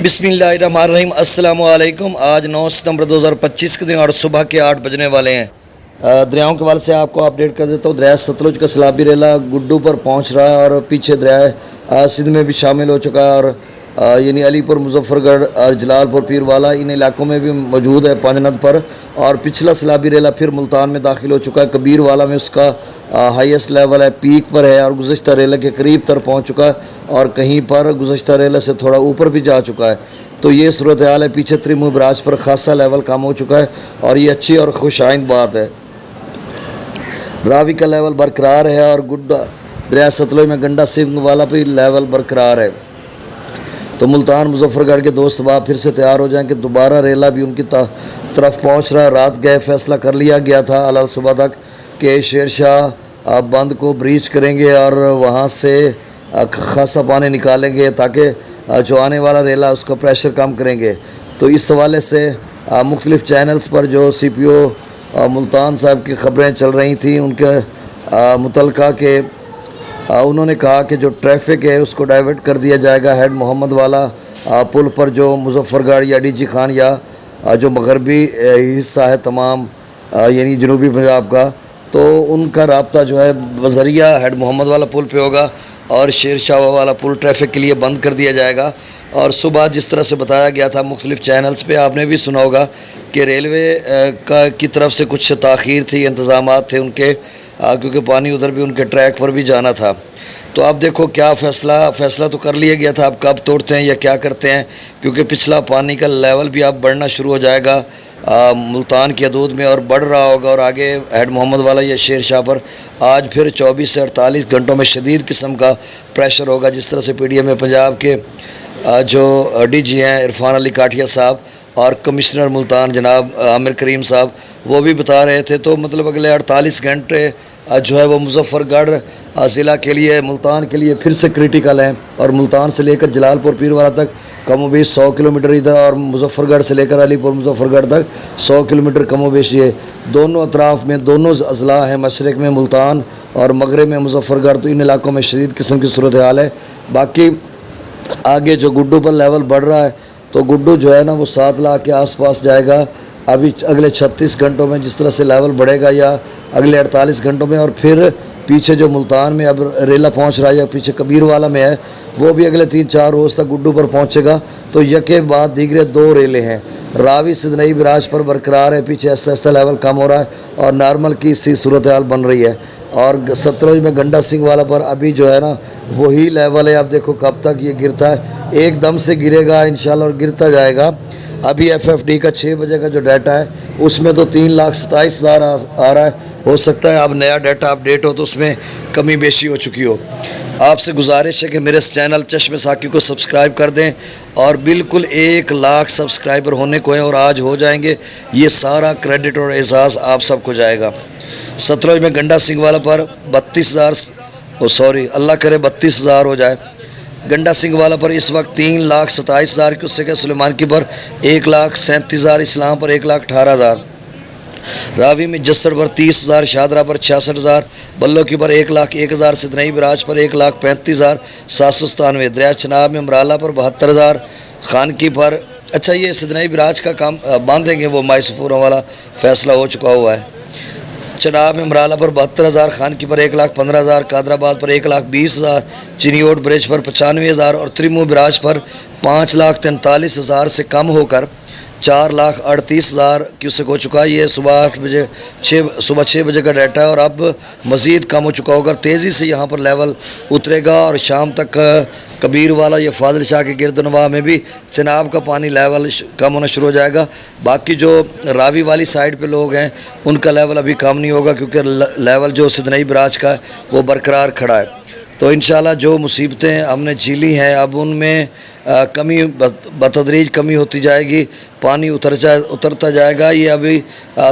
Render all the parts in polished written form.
बिस्मिल्लाहिर्रहमानिर्रहीम अस्सलाम वालेकुम। आज 9 सितंबर 2025 के दिन और सुबह के 8 बजने वाले हैं। दरियाओं के वाले से आपको अपडेट कर देता हूँ। दरिया सतलुज का सैलाबी रेला गुड्डू पर पहुँच रहा है और पीछे दरिया सिंध में भी शामिल हो चुका है और यानी अलीपुर, मुजफ्फरगढ़ और जलालपुर, पीरवाला इन इलाकों में भी मौजूद है पांजनद पर। और पिछला सैलाबी रेला फिर मुल्तान में दाखिल हो चुका है। कबीर वाला में उसका हाईएस्ट लेवल है, पीक पर है और गुज़श्ता रेला के करीब तर पहुंच चुका है और कहीं पर गुज़श्ता रेला से थोड़ा ऊपर भी जा चुका है। तो ये सूरत हाल है। पीछे त्रिमुह बराज पर खासा लेवल कम हो चुका है और ये अच्छी और खुशाइंद बात है। रावी का लेवल बरकरार है और गुड्डा दरिया सतलुज में गंडा सिंह वाला भी लेवल बरकरार है। तो मुल्तान, मुजफ्फरगढ़ के दोस्त बाब फिर से तैयार हो जाएं कि दोबारा रेला भी उनकी तरफ पहुंच रहा है। रात गए फैसला कर लिया गया था अल सुबह तक कि शेर शाह बंद को ब्रीच करेंगे और वहां से खासा पानी निकालेंगे ताकि जो आने वाला रेला उसका प्रेशर कम करेंगे। तो इस हवाले से मुख्तलिफ चैनल्स पर जो CPO मुल्तान साहब की खबरें चल रही थी उनके मुतलका के उन्होंने कहा कि जो ट्रैफिक है उसको डाइवर्ट कर दिया जाएगा हेड मोहम्मद वाला पुल पर, जो मुजफ्फरगढ़ या DG खान या जो मगरबी हिस्सा है तमाम यानी जनूबी पंजाब का, तो उनका राब्ता जो है बज़रिया हेड मोहम्मद वाला पुल पे होगा और शेर शाह वाला पुल ट्रैफिक के लिए बंद कर दिया जाएगा। और सुबह जिस तरह से बताया गया था मुख्तलिफ चैनल्स पे, आपने भी सुना होगा कि रेलवे की तरफ से कुछ ताख़ीर थी, इंतज़ामात थे उनके, क्योंकि पानी उधर भी उनके ट्रैक पर भी जाना था। तो अब देखो क्या फ़ैसला तो कर लिया गया था, अब कब तोड़ते हैं या क्या करते हैं, क्योंकि पिछला पानी का लेवल भी अब बढ़ना शुरू हो जाएगा मुल्तान की हदूद में और बढ़ रहा होगा और आगे हेड मोहम्मद वाला या शेर शाह पर आज फिर 24 से 48 घंटों में शदीद किस्म का प्रेशर होगा। जिस तरह से PDM पंजाब के जो DG हैं इरफान अली काठिया साहब और कमिश्नर मुल्तान जनाब आमिर करीम साहब वो भी बता रहे थे। तो मतलब अगले 48 घंटे जो है वो मुजफ्फरगढ़ ज़िला के लिए, मुल्तान के लिए फिर से क्रिटिकल हैं और मुल्तान से लेकर जलालपुर पीरवाला तक कमोबेश 100 किलोमीटर इधर और मुजफ्फरगढ़ से लेकर अलीपुर मुजफ्फरगढ़ तक 100 किलोमीटर कमोबेश ये दोनों अतराफ़ में, दोनों अजला हैं, मशरक़ में मुल्तान और मगरब में मुजफ्फरगढ़। तो इन इलाकों में शदीद किस्म की सूरत हाल है। बाकी आगे जो गुड्डू पर लेवल बढ़ रहा है तो गुड्डू जो है ना वो 7 लाख के आसपास जाएगा अभी अगले 36 घंटों में जिस तरह से लेवल बढ़ेगा या अगले 48 घंटों में। और फिर पीछे जो मुल्तान में अब रेला पहुंच रहा है या पीछे कबीर वाला में है वो भी अगले 3-4 रोज़ तक गुड्डू पर पहुंचेगा। तो यके बाद दीगरे 2 रेले हैं। रावी सिंधनई बराज पर बरकरार है, पीछे ऐसा लेवल कम हो रहा है और नॉर्मल की सी सूरत हाल बन रही है। और सतलुज में गंडा सिंह वाला पर अभी जो है ना वही लेवल है। अब देखो कब तक ये गिरता है, एकदम से गिरेगा इंशाल्लाह और गिरता जाएगा। अभी FFD का 6 बजे का जो डाटा है उसमें तो 3,27,000 आ रहा है। हो सकता है अब नया डाटा अपडेट हो तो उसमें कमी बेशी हो चुकी हो। आपसे गुजारिश है कि मेरे इस चैनल चश्मे साकी को सब्सक्राइब कर दें और बिल्कुल 1 लाख सब्सक्राइबर होने को हैं और आज हो जाएंगे। ये सारा क्रेडिट और एजाज़ आप सबको जाएगा। सतलुज में गंडा सिंह वाला पर 32,000 अल्लाह करे 32,000 हो जाए। गंडा सिंह वाला पर इस वक्त 3,27,000 की उससे क्या सुलेमान की पर 1,37,000, इस्लाम पर 1,18,000, रावी में जस्सड़ पर 30,000, शादरा पर 66,000, बल्लो की पर 1,01,000, सिदनई बराज पर 1,35,797, दरिया चनाब में मराला पर 72,000, खान की पर अच्छा ये सिदनई बराज का काम बांधेंगे वो माई सफूरों वाला फ़ैसला हो चुका हुआ है। चनाब में मराला पर 72,000, खान की पर 1,15,000, कादराबाद पर 1,20,000, चिनियोट ब्रिज पर 95,000 और त्रिमुह बराज पर 5,43,000 से कम होकर 4,38,000 क्यूसेक हो चुका है। ये सुबह 6 बजे का डाटा है और अब मज़ीद कम हो चुका होगा। तेज़ी से यहाँ पर लेवल उतरेगा और शाम तक कबीर वाला या फादिल शाह के गिरदनवा में भी चनाब का पानी लेवल कम होना शुरू हो जाएगा। बाकी जो रावी वाली साइड पे लोग हैं उनका लेवल अभी कम नहीं होगा क्योंकि लेवल जो सिदनई बराज का है वो बरकरार खड़ा है। तो इंशाल्लाह जो मुसीबतें हमने झेली हैं अब उनमें कमी बतदरीज कमी होती जाएगी, पानी उतरता जाएगा। ये अभी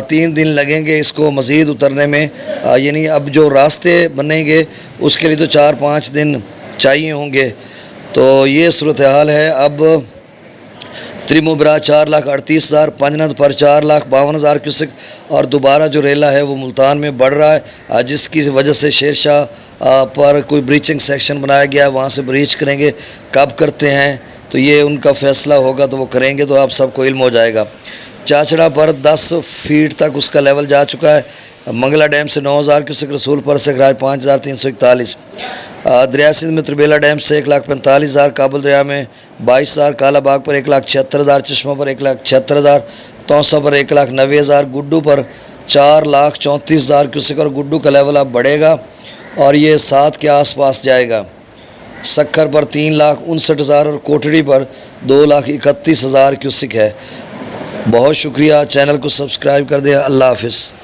3 दिन लगेंगे इसको मज़ीद उतरने में, यानी अब जो रास्ते बनेंगे उसके लिए तो 4-5 दिन चाहिए होंगे। तो ये सूरत हाल है। अब त्रिमुह बराज 4,38,000, पंजनद पर 4,52,000 क्यूसेक और दोबारा जो रेला है वो मुल्तान में बढ़ रहा है जिसकी वजह से शेर शाह पर कोई ब्रीचिंग सेक्शन बनाया गया है, वहाँ से ब्रीच करेंगे। कब करते हैं तो ये उनका फ़ैसला होगा तो वो करेंगे, तो आप सबको इल्म हो जाएगा। चाचड़ा पर 10 फीट तक उसका लेवल जा चुका है। मंगला डैम से 9000 क्यूसेक, रसूलपुर से खराज 5341, दरिया सिंध में त्रिबेला डैम से 1,45,000, काबुल दरिया में 22,000, कालाबाग पर 1,76,000, चश्मा पर 1,76,000, तौसा पर 1,90,000, गुड्डू पर 4,34,000 क्यूसेक और गुड्डू का लेवल अब बढ़ेगा और ये 7 के आसपास जाएगा। सक्खर पर 3,59,000 और कोटड़ी पर 2,31,000 क्यूसेक है। बहुत शुक्रिया, चैनल को सब्सक्राइब कर दें। अल्लाह हाफिज़।